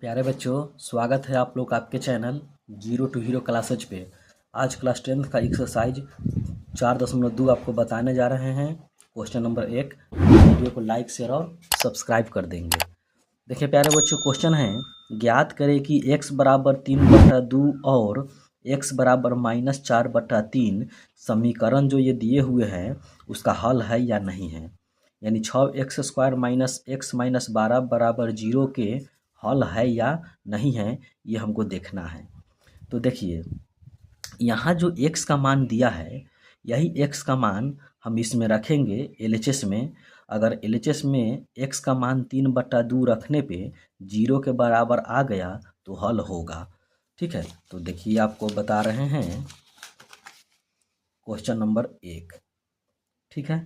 प्यारे बच्चों, स्वागत है आप लोग आपके channel zero to hero classes पे। आज क्लास 10th का एक्सरसाइज 4.2 आपको बताने जा रहे हैं। Question number 1। वीडियो को लाइक शेयर और सब्सक्राइब कर देंगे। देखिए प्यारे बच्चों, क्वेश्चन है ज्ञात करें कि x बराबर 3/2 और x बराबर -4/3 समीकरण जो ये दिए हुए हैं उसका हल है या नहीं है। यानी 6x² - x - 12 बराबर 0 के हल है या नहीं है, ये हमको देखना है। तो देखिए यहाँ जो x का मान दिया है, यही x का मान हम इसमें रखेंगे LHS में। अगर LHS में x का मान 3/2 रखने पे 0 के बराबर आ गया तो हल होगा। ठीक है, तो देखिए आपको बता रहे हैं क्वेश्चन नंबर 1। ठीक है,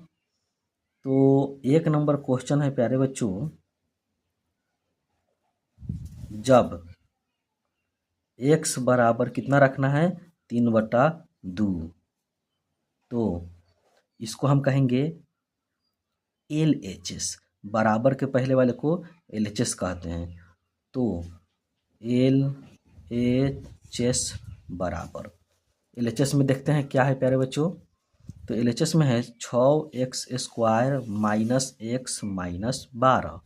तो 1 नंबर क्वेश्चन है प्यारे बच्चों, जब x बराबर कितना रखना है 3/2, तो इसको हम कहेंगे LHS। बराबर के पहले वाले को LHS कहते हैं। तो LHS बराबर, LHS में देखते हैं क्या है प्यारे बच्चों। तो LHS में है 6x² - x - 12।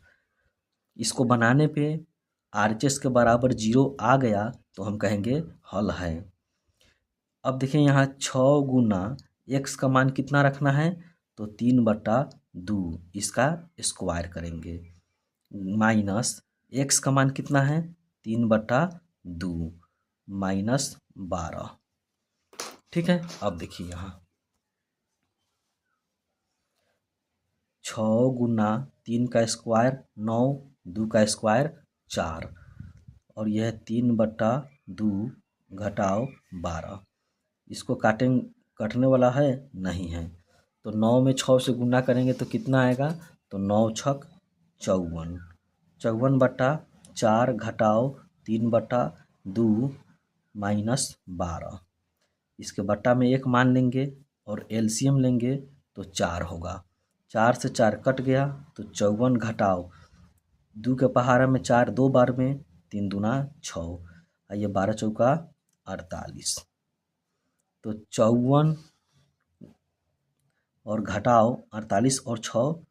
इसको बनाने पे RHS के बराबर 0 आ गया तो हम कहेंगे हल है। अब देखिए यहाँ 6 गुना x का मान कितना रखना है, तो 3/2, इसका स्क्वायर करेंगे, माइनस x का मान कितना है 3/2 -12। ठीक है, अब देखिए यहाँ 6 गुना 3 का स्क्वायर 9, 2 का स्क्वायर 4, और यह 3/2 घटाओ 12। इसको कटने वाला है नहीं है, तो 9 में 6 से गुना करेंगे तो कितना आएगा, तो 9 छक 54, 54/4 घटाओ 3/2 -12। इसके बट्टा में 1 मान लेंगे और LCM लेंगे तो 4 होगा। 4 से 4 कट गया तो 54 घटाओ 2 के पहाड़ा में 4 2 बार में, 3 दूना 6, ये 12 चौका 48। तो 54 और घटाओ 48 और 6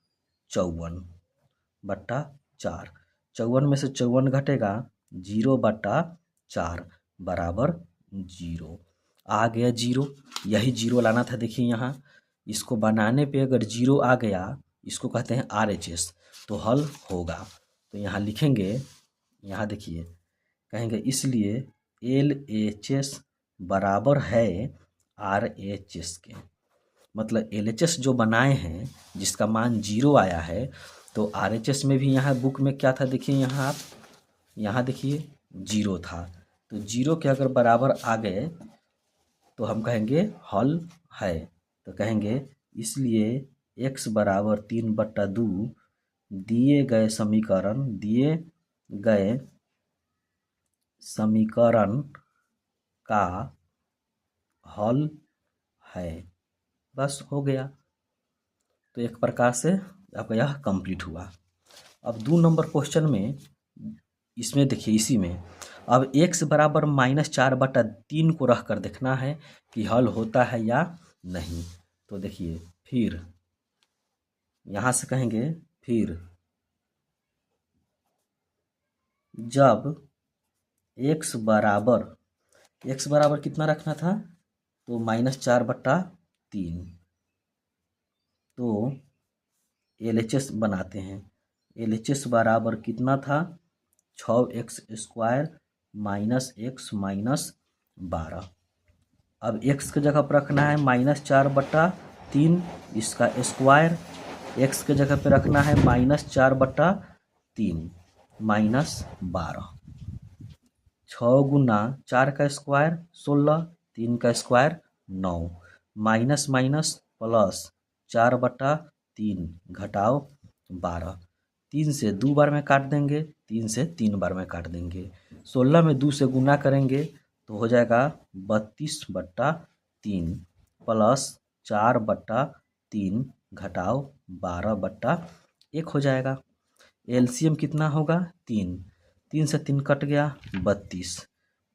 54/4। 54 में से 54 घटेगा 0/4 बराबर 0 आ गया 0। यही 0 लाना था। देखिए यहाँ इसको बनाने पे अगर 0 आ गया, इसको कहते हैं RHS, तो हल होगा। तो यहाँ लिखेंगे, यहाँ देखिए कहेंगे इसलिए LHS बराबर है RHS के। मतलब LHS जो बनाए हैं जिसका मान 0 आया है, तो RHS में भी यहाँ बुक में क्या था, देखिए यहाँ आप यहाँ देखिए 0 था। तो 0 के अगर बराबर आ गए तो हम कहेंगे हल है। तो कहेंगे इसलिए x बराबर 3/2 दिए गए समीकरण का हल है। बस हो गया। तो एक प्रकार से आपका यह कंप्लीट हुआ। अब 2 नंबर क्वेश्चन में, इसमें देखिए इसी में अब x बराबर -4/3 को रख कर देखना है कि हल होता है या नहीं। तो देखिए फिर यहाँ से कहेंगे, फिर जब x बराबर कितना रखना था, तो -4/3, तो LHS बनाते हैं। LHS बराबर कितना था 6x² - x - 12। अब x के जगह पर रखना है -4/3, इसका स्क्वायर। x के जगह पे रखना है -4/3 -12। 6 गुना 4 का स्क्वायर 16, 3 का स्क्वायर 9, माइनस माइनस प्लस 4/3 घटाओ 12। 3 से 2 बार में काट देंगे, 3 से 3 बार में काट देंगे। 16 में 2 से गुना करेंगे तो हो जाएगा 32/3 प्लस 4/3 घटाओ 12/1 हो जाएगा। LCM कितना होगा 3। 3 से 3 कट गया 32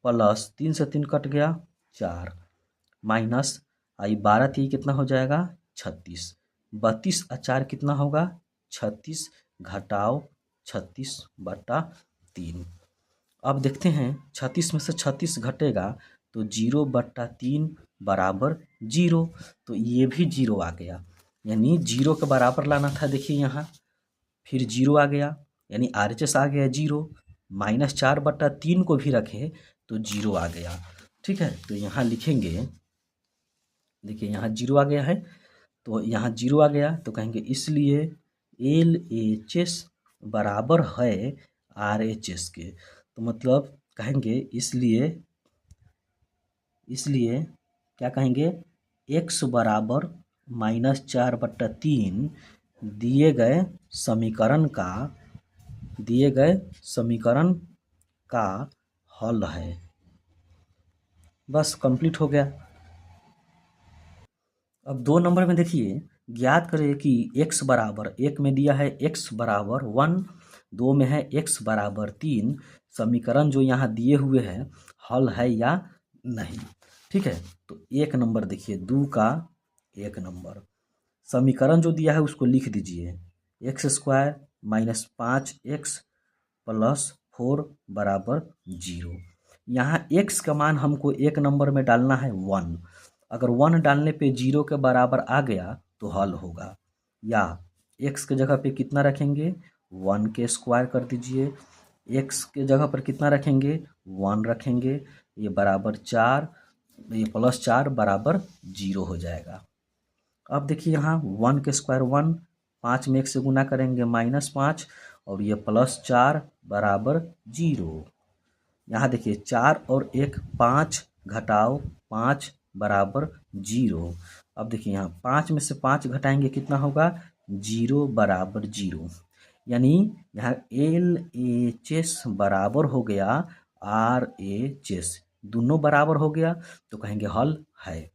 प्लस 3 से 3 कट गया 4 माइनस आई 12 थी कितना हो जाएगा 36 32 और 4 कितना होगा 36 घटाओ 36/3। अब देखते हैं 36 में से 36 घटेगा तो 0/3 बराबर 0। तो ये भी 0 आ गया, यानी 0 के बराबर लाना था। देखिए यहाँ फिर 0 आ गया, यानी RHS आ गया 0। -4/3 को भी रखे तो 0 आ गया। ठीक है, तो यहाँ लिखेंगे, देखिए यहाँ 0 आ गया है, तो यहाँ 0 आ गया तो कहेंगे इसलिए LHS बराबर है RHS के। तो मतलब कहेंगे इसलिए क्या कहेंगे, x बराबर -4/3 दिए गए समीकरण का हल है। बस कंप्लीट हो गया। अब 2 नंबर में देखिए, ज्ञात करें कि x बराबर, एक में दिया है x बराबर 1, 2 में है x बराबर 3। समीकरण जो यहाँ दिए हुए हैं हल है या नहीं। ठीक है, तो 1 नंबर देखिए, 2 का 1 नंबर समीकरण जो दिया है उसको लिख दीजिए। x² - 5x + 4 बराबर 0। यहाँ x का मान हमको 1 नंबर में डालना है 1। अगर 1 डालने पे 0 के बराबर आ गया तो हल होगा। या x के जगह पे कितना रखेंगे, 1 के स्क्वायर कर दीजिए। x के जगह पर कितना रखेंगे, 1 रखेंगे, ये बराबर 4, ये +4 बराबर 0 हो जाएगा। अब देखिए यहाँ 1 के स्क्वायर 1, 5 में 1 से गुना करेंगे -5, और ये +4 बराबर 0। यहाँ देखिए 4 और 1 5 घटाओ 5 बराबर 0। अब देखिए यहाँ 5 में से 5 घटाएंगे कितना होगा, 0 बराबर 0। यानी यहाँ LHS बराबर हो गया RHS, दोनों बराबर हो गया तो कहेंगे हल है।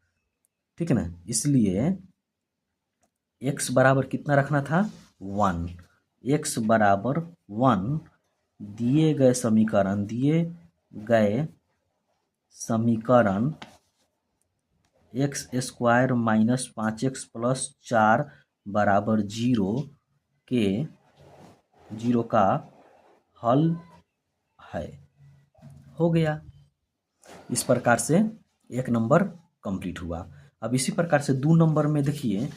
ठीक है ना, इसलिए x बराबर कितना रखना था, 1। x बराबर 1 दिए गए समीकरण x² - 5x + 4 बराबर 0 का हल है। हो गया। इस प्रकार से 1 नंबर कंप्लीट हुआ। अब इसी प्रकार से 2 नंबर में देखिए,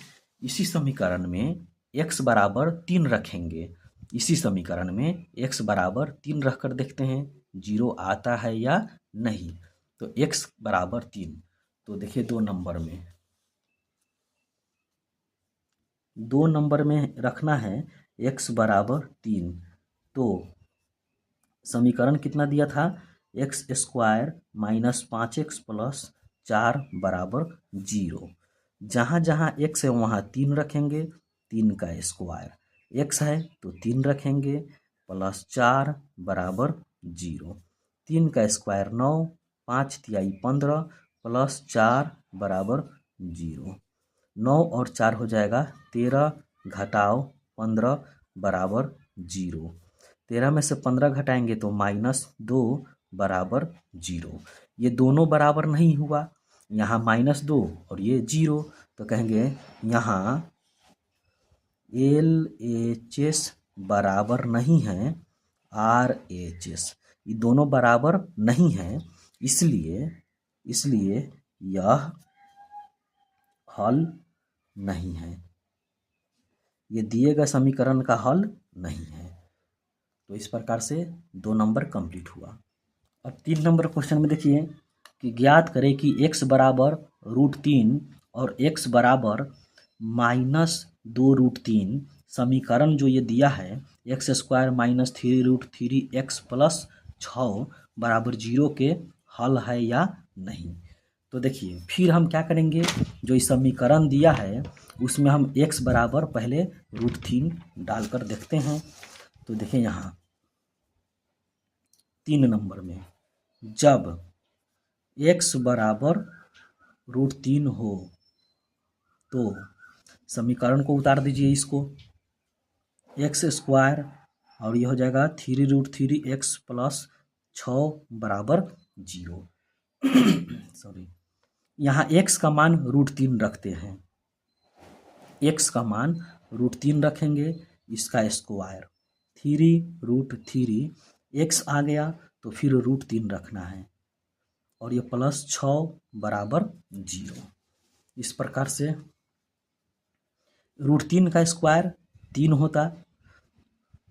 इसी समीकरण में x बराबर 3 रखेंगे। इसी समीकरण में x बराबर 3 रखकर देखते हैं 0 आता है या नहीं। तो x बराबर 3, तो देखिए 2 नंबर में रखना है x बराबर 3। तो समीकरण कितना दिया था, x² - 5x + 4 बराबर 0। जहाँ जहाँ x है वहाँ 3 रखेंगे, 3 का स्क्वायर, x है तो 3 रखेंगे, +4 बराबर 0। 3 का स्क्वायर 9, 5 तिहाई 15 +4 बराबर 0। 9 और 4 हो जाएगा 13 घटाओ 15 बराबर 0। 13 में से 15 घटाएंगे तो -2 बराबर 0। ये दोनों बराबर नहीं हुआ, यहाँ -2 और ये 0, तो कहेंगे यहाँ LHS बराबर नहीं है RHS। ये दोनों बराबर नहीं हैं, इसलिए यह हल नहीं है, ये दिए गए समीकरण का हल नहीं है। तो इस प्रकार से 2 नंबर कंप्लीट हुआ। अब 3 नंबर क्वेश्चन में देखिए कि ज्ञात करें कि x बराबर √3 और x बराबर -2√3 समीकरण जो ये दिया है x² - 3√3x + 6 बराबर 0 के हल है या नहीं। तो देखिए फिर हम क्या करेंगे, जो ये समीकरण दिया है उसमें हम x बराबर पहले √3 डालकर देखते हैं। तो देखिए यहाँ 3 नंबर में जब x बराबर √3 हो तो समीकरण को उतार दीजिए। इसको x² और ये हो जाएगा 3√3x प्लस 6 बराबर 0। सॉरी, यहाँ x का मान √3 रखते हैं, x का मान √3 रखेंगे, इसका स्क्वायर 3√3 x आ गया तो फिर √3 रखना है और ये प्लस 6 बराबर 0। इस प्रकार से √3 का स्क्वायर 3 होता,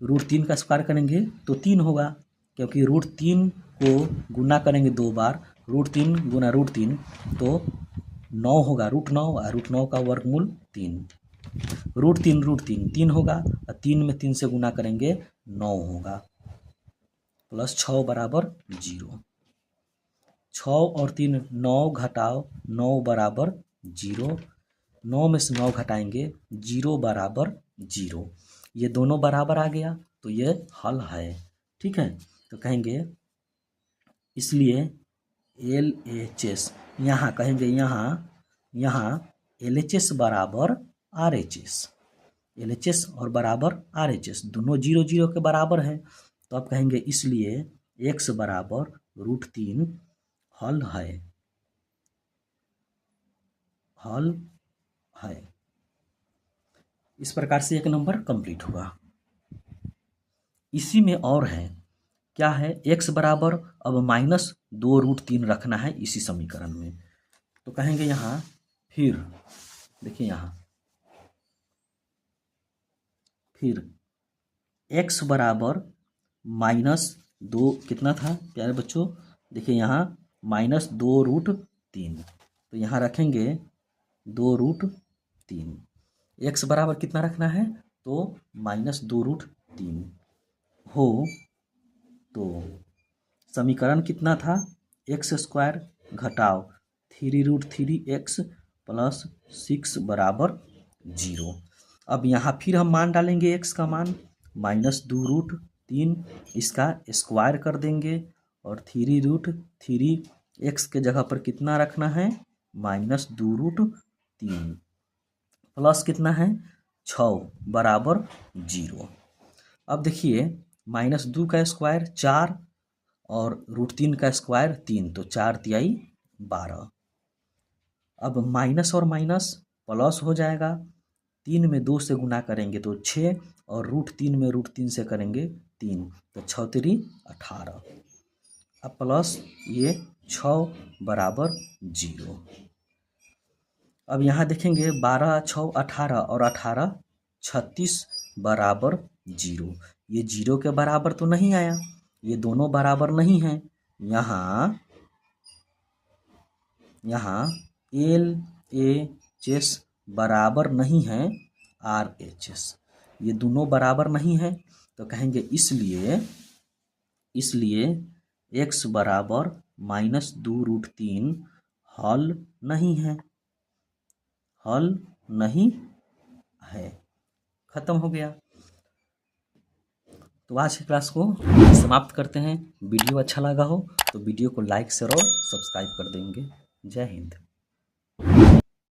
√3 का स्क्वायर करेंगे तो 3 होगा, क्योंकि √3 को गुना करेंगे 2 बार, √3 गुना √3 तो 9 होगा, √9 और √9 का वर्गमूल 3, √3 3 होगा और 3 में 3 से गुना करेंगे 9 होगा, प्लस 6 बराबर 0। 6 और 3 9 घटाओ 9 बराबर 0, 9 में से 9 घटाएंगे 0 बराबर 0। ये दोनों बराबर आ गया तो ये हल है। ठीक है, तो कहेंगे इसलिए LHS, यहाँ कहेंगे यहाँ LHS बराबर RHS, LHS और बराबर RHS दोनों 0 0 के बराबर है, तो आप कहेंगे इसलिए x बराबर √3 हल है, हल है। इस प्रकार से 1 नंबर कंप्लीट हुआ। इसी में और है, क्या है, x बराबर अब -2√3 रखना है इसी समीकरण में, तो कहेंगे यहाँ फिर देखिए यहाँ फिर x बराबर -2 कितना था प्यारे बच्चों, देखिए यहाँ -2√3, तो यहाँ रखेंगे 2√3, x बराबर कितना रखना है तो -2√3 हो, तो समीकरण कितना था, x² घटाओ 3√3x प्लस 6 बराबर 0। अब यहाँ फिर हम मान डालेंगे x का मान -2√3, इसका स्क्वायर कर देंगे और 3√3x के जगह पर कितना रखना है -2√3 प्लस कितना है 6 बराबर 0। अब देखिए -2 का स्क्वायर 4 और √3 का स्क्वायर 3, तो 4 तिहाई 12। अब माइनस और माइनस प्लस हो जाएगा, 3 में 2 से गुना करेंगे तो 6 और √3 में √3 से करेंगे 3, तो 6 3 18। अब प्लस ये 6 बराबर 0। अब यहाँ देखेंगे 12 6 18 और 18 36 बराबर 0। ये 0 के बराबर तो नहीं आया, ये दोनों बराबर नहीं हैं। यहाँ LHS बराबर नहीं है RHS, ये दोनों बराबर नहीं है, तो कहेंगे इसलिए x बराबर -2√3 हल नहीं है, हल नहीं है। खत्म हो गया। तो आज की क्लास को समाप्त करते हैं। वीडियो अच्छा लगा हो तो वीडियो को लाइक शेयर और सब्सक्राइब कर देंगे। जय हिंद।